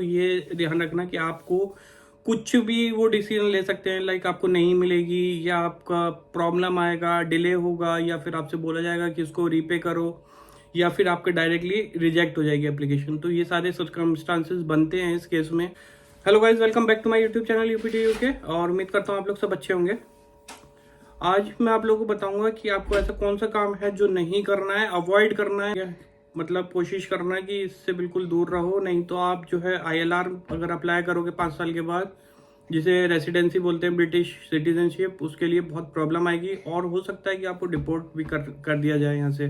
ये ध्यान रखना कि आपको कुछ भी वो डिसीजन ले सकते हैं, लाइक आपको नहीं मिलेगी या आपका प्रॉब्लम आएगा, डिले होगा, या फिर आपसे बोला जाएगा कि उसको रीपे करो, या फिर आपके डायरेक्टली रिजेक्ट हो जाएगी एप्लीकेशन। तो ये सारे सर्कमस्टांसेस बनते हैं इस केस में। Hello guys, welcome back to my YouTube channel UPT UK, और उम्मीद करता हूँ आप लोग सब अच्छे होंगे। आज मैं आप लोगों को बताऊंगा कि आपको ऐसा कौन सा काम है जो नहीं करना है, अवॉइड करना है, मतलब कोशिश करना है कि इससे बिल्कुल दूर रहो। नहीं तो आप जो है आईएलआर अगर अप्लाई करोगे 5 साल के बाद, जिसे रेसिडेंसी बोलते हैं, ब्रिटिश सिटीजनशिप, उसके लिए बहुत प्रॉब्लम आएगी और हो सकता है कि आपको डिपोर्ट भी कर दिया जाए यहाँ से।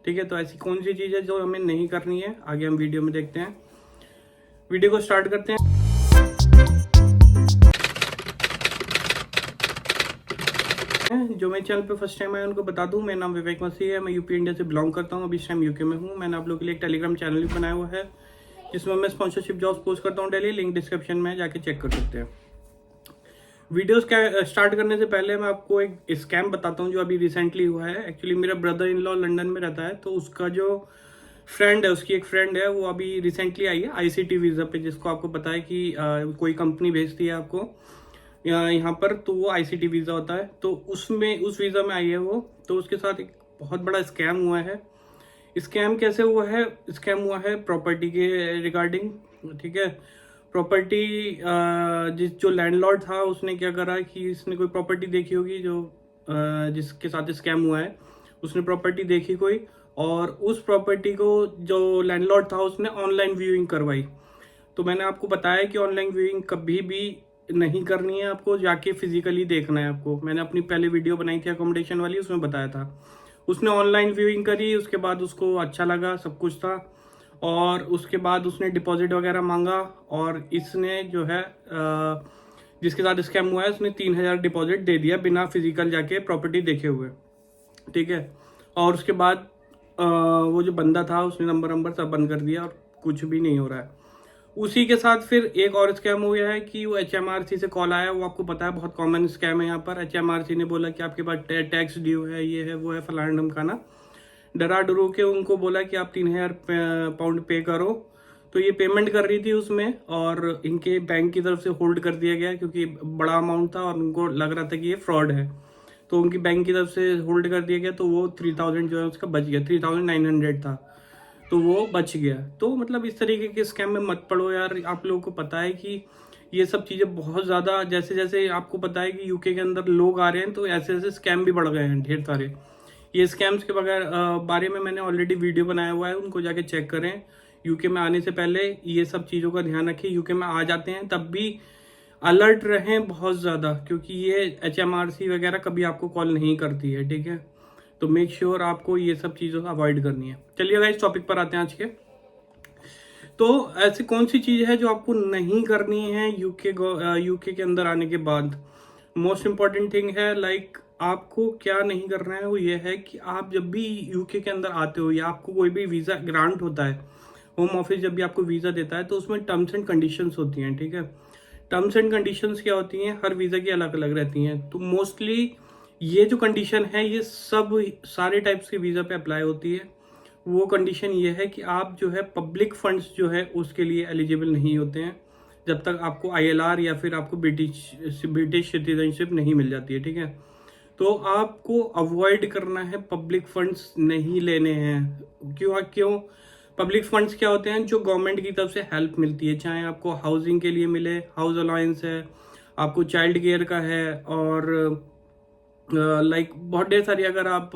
ठीक है, तो ऐसी कौन सी चीज़ है जो हमें नहीं करनी है, आगे हम वीडियो में देखते हैं। वीडियो को स्टार्ट करते हैं। जो मेरे चैनल पे फर्स्ट टाइम आए उनको बता दूं, मेरा नाम विवेक मसीह है, मैं यूपी इंडिया से बिलोंग करता हूं, अभी इस टाइम यूके में हूं। मैंने आप लोगों के लिए एक टेलीग्राम चैनल भी बनाया हुआ है जिसमें मैं स्पॉन्सरशिप जॉब्स पोस्ट करता हूं डेली, लिंक डिस्क्रिप्शन में जाके चेक कर सकते हैं। वीडियोस स्टार्ट करने से पहले मैं आपको एक स्कैम बताता हूँ जो अभी रिसेंटली हुआ है। एक्चुअली मेरा ब्रदर इन लॉ लंदन में रहता है, तो उसका जो फ्रेंड है, उसकी एक फ्रेंड है, वो अभी रिसेंटली आई है आईसीटी वीज़ा पे, जिसको आपको पता है कि कोई कंपनी भेजती है आपको यहाँ पर, तो वो आईसीटी वीज़ा होता है। तो उसमें उस वीज़ा में आई है वो। तो उसके साथ एक बहुत बड़ा स्कैम हुआ है। स्कैम कैसे हुआ है? स्कैम हुआ है प्रॉपर्टी के रिगार्डिंग। ठीक है, प्रॉपर्टी जो लैंडलॉर्ड था उसने क्या करा कि इसने कोई प्रॉपर्टी देखी होगी जो जिसके साथ स्कैम हुआ है, उसने प्रॉपर्टी देखी कोई, और उस प्रॉपर्टी को जो लैंडलॉर्ड था उसने ऑनलाइन व्यूइंग करवाई। तो मैंने आपको बताया कि ऑनलाइन व्यूइंग कभी भी नहीं करनी है, आपको जाके फिजिकली देखना है आपको। मैंने अपनी पहले वीडियो बनाई थी अकोमोडेशन वाली, उसमें बताया था। उसने ऑनलाइन व्यूइंग करी, उसके बाद उसको अच्छा लगा, सब कुछ था, और उसके बाद उसने डिपॉजिट वगैरह मांगा, और इसने जो है जिसके साथ स्कैम हुआ है उसने 3,000 डिपॉजिट दे दिया बिना फिजिकल जाके प्रॉपर्टी देखे हुए। ठीक है, और उसके बाद वो जो बंदा था उसने नंबर सब बंद कर दिया और कुछ भी नहीं हो रहा है। उसी के साथ फिर एक और स्कैम हो गया है कि वो एचएमआरसी से कॉल आया। वो आपको पता है बहुत कॉमन स्कैम है यहाँ पर। एचएमआरसी ने बोला कि आपके पास टैक्स ड्यू है, ये है वो है, फलाना ढमकाना, डरा डरू के उनको बोला कि आप 3,000 पाउंड पे करो। तो ये पेमेंट कर रही थी उसमें, और इनके बैंक की तरफ से होल्ड कर दिया गया क्योंकि बड़ा अमाउंट था और उनको लग रहा था कि ये फ्रॉड है, तो उनकी बैंक की तरफ से होल्ड कर दिया गया। तो वो 3,000 जो है उसका बच गया, 3,900 था, तो वो बच गया। तो मतलब इस तरीके के स्कैम में मत पड़ो यार। आप लोगों को पता है कि ये सब चीज़ें बहुत ज़्यादा, जैसे जैसे आपको पता है कि यूके के अंदर लोग आ रहे हैं, तो ऐसे ऐसे स्कैम भी बढ़ गए हैं ढेर सारे। ये स्कैम्स के बगैर बारे में मैंने ऑलरेडी वीडियो बनाया हुआ है, उनको जाके चेक करें। यूके में आने से पहले ये सब चीज़ों का ध्यान रखें। यूके में आ जाते हैं तब भी अलर्ट रहें बहुत ज़्यादा, क्योंकि ये एचएमआरसी वगैरह कभी आपको कॉल नहीं करती है। ठीक है, तो मेक श्योर आपको ये सब चीज़ों को अवॉइड करनी है। चलिए गाइस, टॉपिक पर आते हैं आज के। तो ऐसी कौन सी चीज़ है जो आपको नहीं करनी है यूके के अंदर आने के बाद? मोस्ट इम्पॉर्टेंट थिंग है, लाइक आपको क्या नहीं करना है वो ये है कि आप जब भी यूके के अंदर आते हो या आपको कोई भी वीज़ा ग्रांट होता है, होम ऑफिस जब भी आपको वीज़ा देता है, तो उसमें टर्म्स एंड कंडीशंस होती हैं। ठीक है, टर्म्स एंड कंडीशंस क्या होती हैं? हर वीज़ा की अलग अलग रहती हैं। तो मोस्टली ये जो कंडीशन है ये सब सारे टाइप्स के वीज़ा पे अप्लाई होती है। वो कंडीशन ये है कि आप जो है पब्लिक फंड्स जो है उसके लिए एलिजिबल नहीं होते हैं जब तक आपको आईएलआर या फिर आपको ब्रिटिश सिटीजनशिप नहीं मिल जाती है। ठीक है, तो आपको अवॉइड करना है, पब्लिक फंड्स नहीं लेने हैं। क्यों? पब्लिक फंड्स क्या होते हैं? जो गवर्नमेंट की तरफ से हेल्प मिलती है, चाहे आपको हाउसिंग के लिए मिले, हाउस अलाउंस है, आपको चाइल्ड केयर का है, और लाइक बहुत ढेर सारी। अगर आप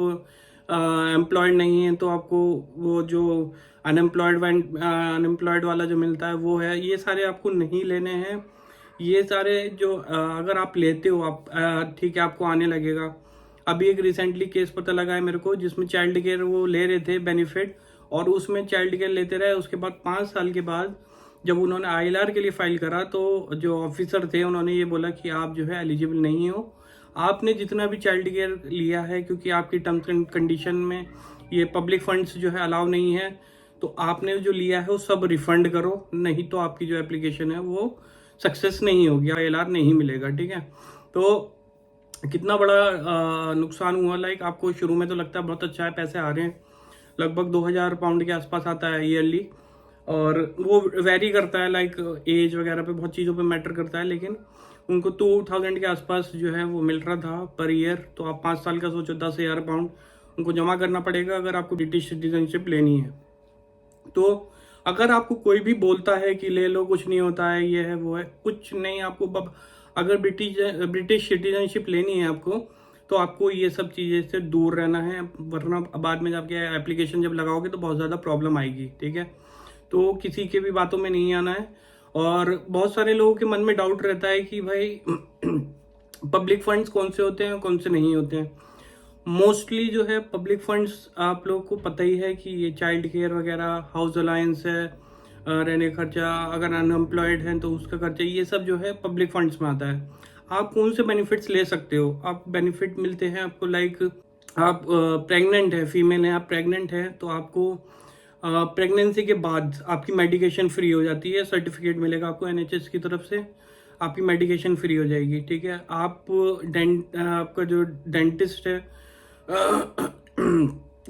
एम्प्लॉयड नहीं है तो आपको वो जो अनएम्प्लॉयड वाला जो मिलता है वो है। ये सारे आपको नहीं लेने हैं। ये सारे जो अगर आप लेते हो आप ठीक है, आपको आने लगेगा। अभी एक रिसेंटली केस पता लगा है मेरे को जिसमें चाइल्ड केयर वो ले रहे थे बेनिफिट, और उसमें चाइल्ड केयर लेते रहे। उसके बाद 5 साल के बाद जब उन्होंने आईएलआर के लिए फाइल करा, तो जो ऑफिसर थे उन्होंने ये बोला कि आप जो है एलिजिबल नहीं हो। आपने जितना भी चाइल्ड केयर लिया है, क्योंकि आपकी टर्म्स एंड कंडीशन में ये पब्लिक फंड्स जो है अलाउ नहीं है, तो आपने जो लिया है वो सब रिफंड करो, नहीं तो आपकी जो एप्लीकेशन है वो सक्सेस नहीं होगी, आईएलआर नहीं मिलेगा। ठीक है, तो कितना बड़ा नुकसान हुआ। लाइक आपको शुरू में तो लगता है बहुत अच्छा है, पैसे आ रहे हैं, लगभग 2,000 पाउंड के आसपास आता है ईयरली, और वो वेरी करता है, लाइक एज वगैरह पे बहुत चीज़ों पे मैटर करता है, लेकिन उनको 2000 के आसपास जो है वो मिल रहा था पर ईयर। तो आप 5 साल का सोचो, 10,000 पाउंड उनको जमा करना पड़ेगा अगर आपको ब्रिटिश सिटीजनशिप लेनी है। तो अगर आपको कोई भी बोलता है कि ले लो, कुछ नहीं होता है, ये है वो है, कुछ नहीं। आपको अगर ब्रिटिश सिटीजनशिप लेनी है आपको, तो आपको ये सब चीज़ें से दूर रहना है, वरना बाद में जाके एप्लीकेशन जब लगाओगे तो बहुत ज़्यादा प्रॉब्लम आएगी, ठीक है। तो किसी के भी बातों में नहीं आना है। और बहुत सारे लोगों के मन में डाउट रहता है कि भाई पब्लिक फंड्स कौन से होते हैं, कौन से नहीं होते हैं। मोस्टली जो है पब्लिक फंड्स आप लोगों को पता ही है कि ये चाइल्ड केयर वगैरह, हाउस अलायंस है, रहने खर्चा, अगर अनएम्प्लॉयड हैं तो उसका खर्चा, ये सब जो है पब्लिक फंड्स में आता है। आप कौन से बेनिफिट्स ले सकते हो? आप बेनिफिट मिलते हैं आपको, लाइक आप प्रेग्नेंट है, फीमेल है, आप प्रेग्नेंट है तो आपको प्रेगनेंसी के बाद आपकी मेडिकेशन फ्री हो जाती है, सर्टिफिकेट मिलेगा आपको एनएचएस की तरफ से, आपकी मेडिकेशन फ्री हो जाएगी, ठीक है। आपका जो डेंटिस्ट है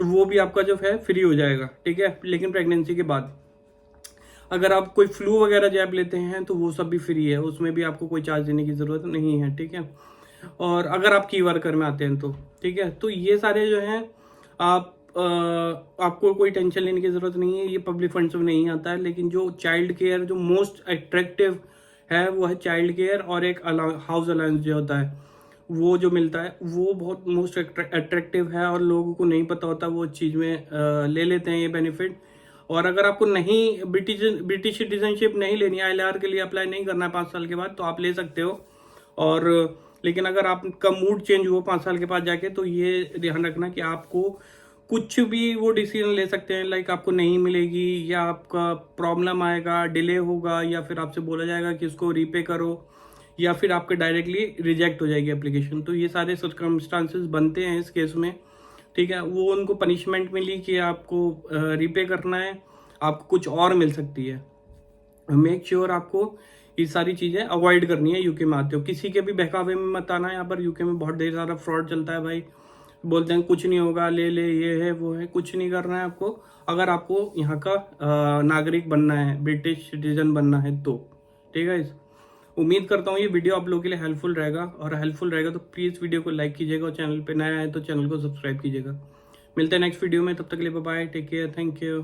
वो भी आपका जो है फ्री हो जाएगा, ठीक है, लेकिन प्रेगनेंसी के बाद। अगर आप कोई फ्लू वगैरह जैब लेते हैं तो वो सब भी फ्री है, उसमें भी आपको कोई चार्ज देने की ज़रूरत नहीं है, ठीक है। और अगर आप की वर्कर में आते हैं तो ठीक है। तो ये सारे जो हैं आप आपको कोई टेंशन लेने की ज़रूरत नहीं है, ये पब्लिक फंड्स में नहीं आता है। लेकिन जो चाइल्ड केयर जो मोस्ट अट्रैक्टिव है वो है चाइल्ड केयर, और एक हाउस अलायंस जो होता है वो जो मिलता है वो बहुत मोस्ट अट्रैक्टिव है, और लोगों को नहीं पता होता, वो चीज़ में ले लेते हैं ये बेनिफिट। और अगर आपको नहीं ब्रिटिश सिटीजनशिप नहीं लेनी, ILR के लिए अप्लाई नहीं करना है 5 साल के बाद, तो आप ले सकते हो। और लेकिन अगर आपका मूड चेंज हुआ 5 साल के बाद जाके, तो ये ध्यान रखना कि आपको कुछ भी वो डिसीजन ले सकते हैं, लाइक आपको नहीं मिलेगी, या आपका प्रॉब्लम आएगा, डिले होगा, या फिर आपसे बोला जाएगा कि इसको रीपे करो, या फिर आपके डायरेक्टली रिजेक्ट हो जाएगी एप्लीकेशन। तो ये सारे सर्कमस्टांसेस बनते हैं इस केस में, ठीक है। वो उनको पनिशमेंट मिली कि आपको रीपे करना है, आपको कुछ और मिल सकती है। मेक श्योर आपको ये सारी चीज़ें अवॉइड करनी है यूके में आते हो। किसी के भी बहकावे में मत आना है। यहाँ पर यूके में बहुत ढेर सारा फ्रॉड चलता है भाई, बोलते हैं कुछ नहीं होगा, ले ले, ये है वो है, कुछ नहीं करना है आपको। अगर आपको यहाँ का नागरिक बनना है, ब्रिटिश सिटीजन बनना है तो, ठीक है। उम्मीद करता हूँ ये वीडियो आप लोगों के लिए हेल्पफुल रहेगा, और हेल्पफुल रहेगा तो प्लीज़ वीडियो को लाइक कीजिएगा, और चैनल पे नया है तो चैनल को सब्सक्राइब कीजिएगा। मिलते हैं नेक्स्ट वीडियो में, तब तक के लिए bye bye, take care, thank you.